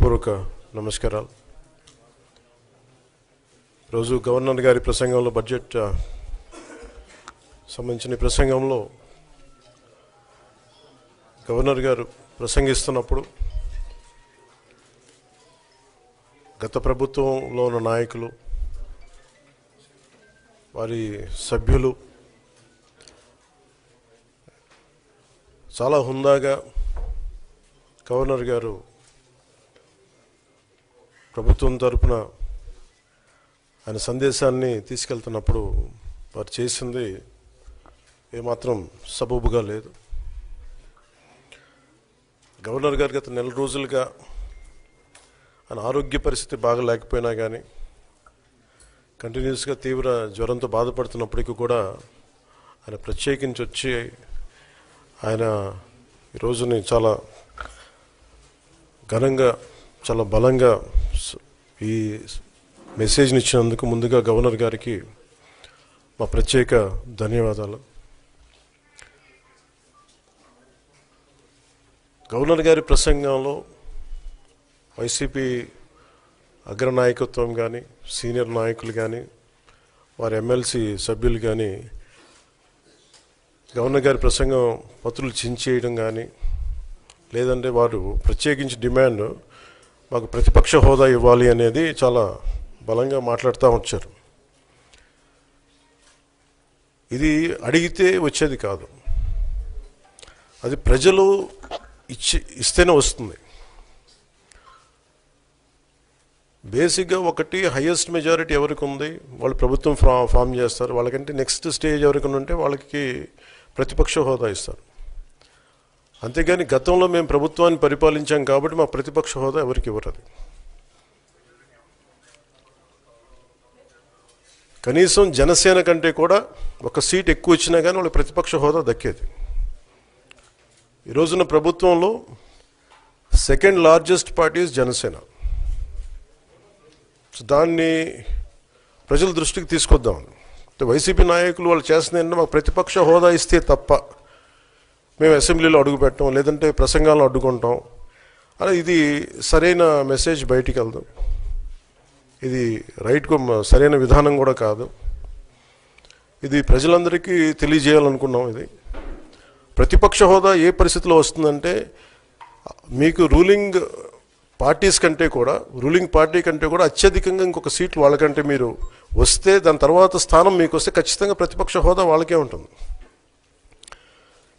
హృదయపూర్వక నమస్కారాలు. రోజు గవర్నర్ గారి ప్రసంగంలో బడ్జెట్ సంబంధించిన ప్రసంగంలో గవర్నర్ గారు ప్రసంగిస్తున్నప్పుడు గత ప్రభుత్వంలో ఉన్న నాయకులు, వారి సభ్యులు చాలా హుందాగా గవర్నర్ గారు ప్రభుత్వం తరపున ఆయన సందేశాన్ని తీసుకెళ్తున్నప్పుడు వారు చేసింది ఏమాత్రం సబబుగా లేదు. గవర్నర్ గారు గత నెల రోజులుగా ఆయన ఆరోగ్య పరిస్థితి బాగా లేకపోయినా కానీ కంటిన్యూస్గా తీవ్ర జ్వరంతో బాధపడుతున్నప్పటికీ కూడా ఆయన ప్రత్యేకించి వచ్చి ఆయన ఈ రోజుని చాలా ఘనంగా, చాలా బలంగా ఈ మెసేజ్ని ఇచ్చినందుకు ముందుగా గవర్నర్ గారికి మా ప్రత్యేక ధన్యవాదాలు. గవర్నర్ గారి ప్రసంగంలో వైసీపీ అగ్రనాయకత్వం కానీ, సీనియర్ నాయకులు కానీ, వారి ఎమ్మెల్సీ సభ్యులు కానీ గవర్నర్ గారి ప్రసంగం పత్రులు చించేయడం కానీ, లేదంటే వారు ప్రత్యేకించి డిమాండ్ మాకు ప్రతిపక్ష హోదా ఇవ్వాలి అనేది చాలా బలంగా మాట్లాడుతూ వచ్చారు. ఇది అడిగితే వచ్చేది కాదు, అది ప్రజలు ఇస్తేనే వస్తుంది. బేసిక్గా ఒకటి హయ్యెస్ట్ మెజారిటీ ఎవరికి ఉంది వాళ్ళు ప్రభుత్వం ఫామ్ చేస్తారు, వాళ్ళకంటే నెక్స్ట్ స్టేజ్ ఎవరికి ఉంటే వాళ్ళకి ప్రతిపక్ష హోదా ఇస్తారు. అంతేగాని గతంలో మేము ప్రభుత్వాన్ని పరిపాలించాం కాబట్టి మా ప్రతిపక్ష హోదా ఎవరికి ఇవ్వరు. కనీసం జనసేన కంటే కూడా ఒక సీట్ ఎక్కువ వచ్చినా కానీ వాళ్ళకి ప్రతిపక్ష హోదా దక్కేది. ఈ రోజున ప్రభుత్వంలో సెకండ్ లార్జెస్ట్ పార్టీ జనసేన. దాన్ని ప్రజల దృష్టికి తీసుకొద్దాం. వైసీపీ నాయకులు వాళ్ళు చేస్తుంది ఏంటంటే మాకు ప్రతిపక్ష హోదా ఇస్తే తప్ప మేము అసెంబ్లీలో అడుగు పెట్టాం, లేదంటే ప్రసంగాలను అడ్డుకుంటాం అని. ఇది సరైన మెసేజ్ బయటికి వెళ్దాం, ఇది సరైన విధానం కూడా కాదు. ఇది ప్రజలందరికీ తెలియజేయాలనుకున్నాం. ఇది ప్రతిపక్ష హోదా ఏ పరిస్థితిలో వస్తుందంటే మీకు రూలింగ్ పార్టీ కంటే కూడా అత్యధికంగా ఇంకొక సీట్లు వాళ్ళకంటే మీరు వస్తే, దాని తర్వాత స్థానం మీకు వస్తే ఖచ్చితంగా ప్రతిపక్ష హోదా వాళ్ళకే ఉంటుంది.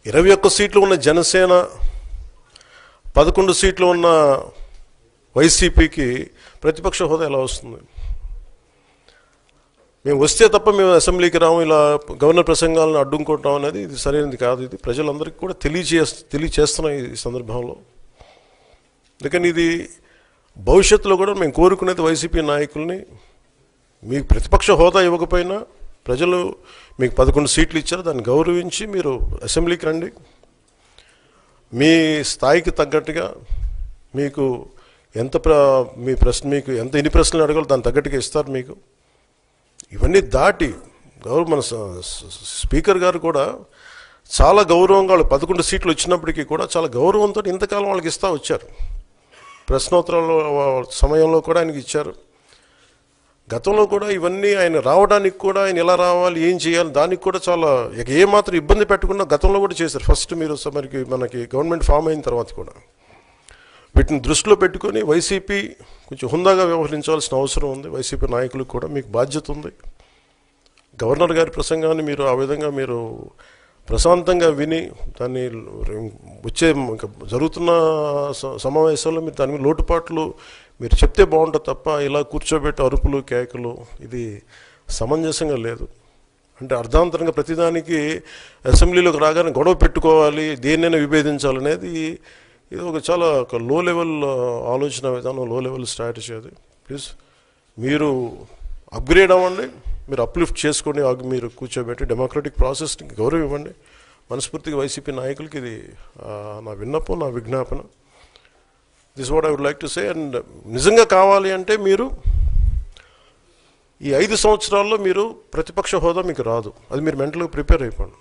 21 సీట్లు ఉన్న జనసేన, 11 సీట్లు ఉన్న వైసీపీకి ప్రతిపక్ష హోదా ఎలా వస్తుంది? మేము వస్తే తప్ప మేము అసెంబ్లీకి రాము, ఇలా గవర్నర్ ప్రసంగాలను అడ్డుకుంటాం అనేది ఇది సరైనది కాదు. ఇది ప్రజలందరికీ కూడా తెలియచేస్తున్నాం ఈ సందర్భంలో. అందుకని ఇది భవిష్యత్తులో కూడా మేము కోరుకునేది వైసీపీ నాయకుల్ని, మీకు ప్రతిపక్ష హోదా ఇవ్వకపోయినా ప్రజలు మీకు 11 సీట్లు ఇచ్చారు, దాన్ని గౌరవించి మీరు అసెంబ్లీకి రండి. మీ స్థాయికి తగ్గట్టుగా మీకు ఎన్ని ప్రశ్నలు అడగాలో దాన్ని తగ్గట్టుగా ఇస్తారు మీకు. ఇవన్నీ దాటి మన స్పీకర్ గారు కూడా చాలా గౌరవంగా వాళ్ళు 11 సీట్లు వచ్చినప్పటికీ కూడా చాలా గౌరవంతో ఇంతకాలం వాళ్ళకి ఇస్తూ వచ్చారు. ప్రశ్నోత్తరాల సమయంలో కూడా ఆయనకి ఇచ్చారు. గతంలో కూడా ఇవన్నీ ఆయన రావడానికి కూడా ఆయన ఎలా రావాలి, ఏం చేయాలి, దానికి కూడా చాలా ఏమాత్రం ఇబ్బంది పెట్టకుండా గతంలో కూడా చేశారు. ఫస్ట్ మీరు మనకి గవర్నమెంట్ ఫామ్ అయిన తర్వాత కూడా వీటిని దృష్టిలో పెట్టుకొని వైసీపీ కొంచెం హుందాగా వ్యవహరించాల్సిన అవసరం ఉంది. వైసీపీ నాయకులకు కూడా మీకు బాధ్యత ఉంది. గవర్నర్ గారి ప్రసంగాన్ని మీరు ఆ విధంగా మీరు ప్రశాంతంగా విని దాన్ని వచ్చే జరుగుతున్న సమావేశాల్లో మీరు దాని మీద లోటుపాట్లు మీరు చెప్తే బాగుంటుంది తప్ప ఇలా కూర్చోబెట్టి అరుపులు, కేకలు ఇది సమంజసంగా లేదు. అంటే అర్ధాంతరంగా ప్రతిదానికి అసెంబ్లీలోకి రాగానే గొడవ పెట్టుకోవాలి, దేన్నైనా విభేదించాలనేది ఇది చాలా లో లెవెల్ ఆలోచన విధానం, లో లెవెల్ స్ట్రాటజీ. అది ప్లీజ్ మీరు అప్గ్రేడ్ అవ్వండి, మీరు అప్లిఫ్ట్ చేసుకొని మీరు కూర్చోబెట్టి డెమోక్రటిక్ ప్రాసెస్ని గౌరవం ఇవ్వండి. మనస్ఫూర్తిగా వైసీపీ నాయకులకి ఇది నా విన్నపం, నా విజ్ఞాపన. This what I would like to say. And నిజంగా కావాలి అంటే మీరు ఈ 5 సంవత్సరాల్లో మీరు ప్రతిపక్ష హోదా మీకు రాదు, అది మీరు మెంటల్గా ప్రిపేర్ అయిపోండి.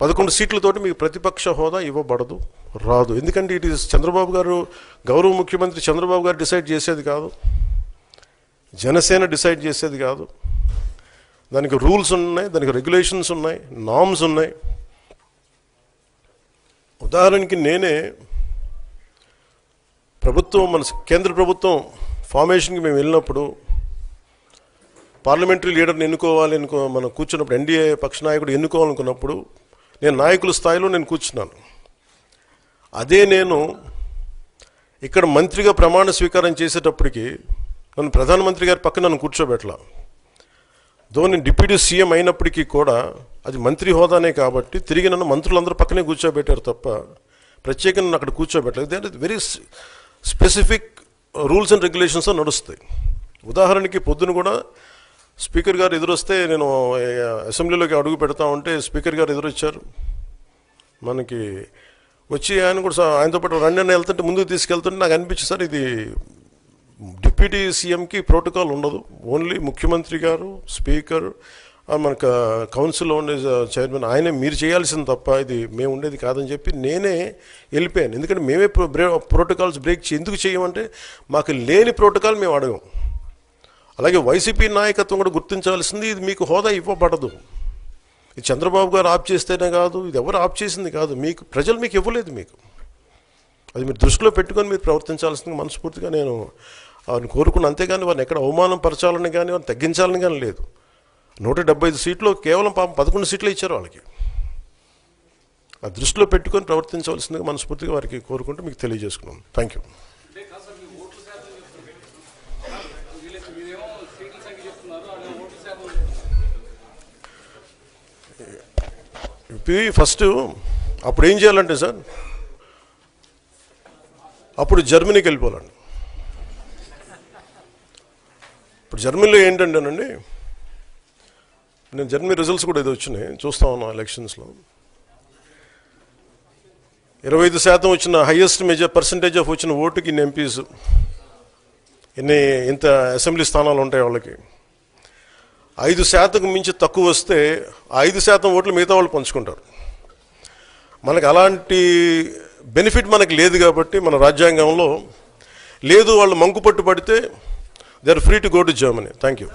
11 సీట్లతోటి మీకు ప్రతిపక్ష హోదా ఇవ్వబడదు, రాదు. ఎందుకంటే ఇట్ ఈస్ చంద్రబాబు గారు, గౌరవ ముఖ్యమంత్రి చంద్రబాబు గారు డిసైడ్ చేసేది కాదు, జనసేన డిసైడ్ చేసేది కాదు. దానికి రూల్స్ ఉన్నాయి, దానికి రెగ్యులేషన్స్ ఉన్నాయి, నామ్స్ ఉన్నాయి. ఉదాహరణకి నేనే ప్రభుత్వం, మన కేంద్ర ప్రభుత్వం ఫార్మేషన్కి మేము వెళ్ళినప్పుడు పార్లమెంటరీ లీడర్ని ఎన్నుకోవాలి మనం కూర్చున్నప్పుడు, ఎన్డీఏ పక్ష నాయకుడు ఎన్నుకోవాలనుకున్నప్పుడు నేను నాయకుల స్థాయిలో నేను కూర్చున్నాను. అదే నేను ఇక్కడ మంత్రిగా ప్రమాణ స్వీకారం చేసేటప్పటికి నన్ను ప్రధానమంత్రి గారి పక్కన నన్ను కూర్చోబెట్టలా. దో నేను డిప్యూటీ సీఎం అయినప్పటికీ కూడా అది మంత్రి హోదానే కాబట్టి తిరిగి నన్ను మంత్రులందరూ పక్కనే కూర్చోబెట్టారు తప్ప ప్రత్యేకంగా నన్ను అక్కడ కూర్చోబెట్టలేదు. They are very specific rules and regulations నడుస్తాయి. ఉదాహరణకి పొద్దున కూడా స్పీకర్ గారు ఎదురొస్తే, నేను అసెంబ్లీలోకి అడుగు పెడతా ఉంటే స్పీకర్ గారు ఎదురొచ్చారు. మనకి వచ్చి ఆయన కూడా ఆయనతో పాటు రండి అని వెళ్తుంటే ముందుకు తీసుకెళ్తుంటే నాకు అనిపించింది, సార్ ఇది డిప్యూటీ సీఎంకి ప్రోటోకాల్ ఉండదు, ఓన్లీ ముఖ్యమంత్రి గారు, స్పీకర్, మనకు కౌన్సిల్లో ఉండే చైర్మన్ ఆయనే మీరు చేయాల్సింది తప్ప ఇది మేము ఉండేది కాదని చెప్పి నేనే వెళ్ళిపోయాను. ఎందుకంటే మేమే ప్రోటోకాల్స్ బ్రేక్ ఎందుకు చేయమంటే మాకు లేని ప్రోటోకాల్ మేము అడగం. అలాగే వైసీపీ నాయకత్వం కూడా గుర్తించాల్సింది, ఇది మీకు హోదా ఇవ్వబడదు. ఇది చంద్రబాబు గారు ఆప్ చేస్తేనే కాదు, ఇది ఎవరు ఆప్ చేసింది కాదు, మీకు ప్రజలు మీకు ఇవ్వలేదు. మీకు అది మీరు దృష్టిలో పెట్టుకొని మీరు ప్రవర్తించాల్సింది మనస్ఫూర్తిగా నేను వారిని కోరుకున్నాను. అంతేగాని వారిని ఎక్కడ అవమానం పరచాలని కానీ వారిని తగ్గించాలని కానీ లేదు. 175 సీట్లు కేవలం 11 సీట్లు ఇచ్చారు వాళ్ళకి. ఆ దృష్టిలో పెట్టుకొని ప్రవర్తించవలసిందిగా మనస్ఫూర్తిగా వారికి కోరుకుంటూ మీకు తెలియజేసుకున్నాం. Thank you. ఫస్ట్ అప్పుడు ఏం చేయాలంటే సార్, అప్పుడు జర్మనీకి వెళ్ళిపోవాలండి. ఇప్పుడు జర్మనీలో ఏంటంటేనండి, నేను జర్మనీ రిజల్ట్స్ కూడా ఏదో వచ్చినాయి చూస్తా ఉన్నా ఎలక్షన్స్లో. 25% వచ్చిన హైయెస్ట్ పర్సంటేజ్ ఆఫ్ వచ్చిన ఓటుకి ఇన్ని ఎంపీస్, ఇంత అసెంబ్లీ స్థానాలు ఉంటాయి వాళ్ళకి. 5% మించి తక్కువ వస్తే 5% ఓట్లు మిగతా వాళ్ళు పంచుకుంటారు. మనకు అలాంటి బెనిఫిట్ మనకు లేదు కాబట్టి మన రాజ్యాంగంలో లేదు. వాళ్ళు మంకుపట్టు పడితే they are free to go to Germany. Thank you.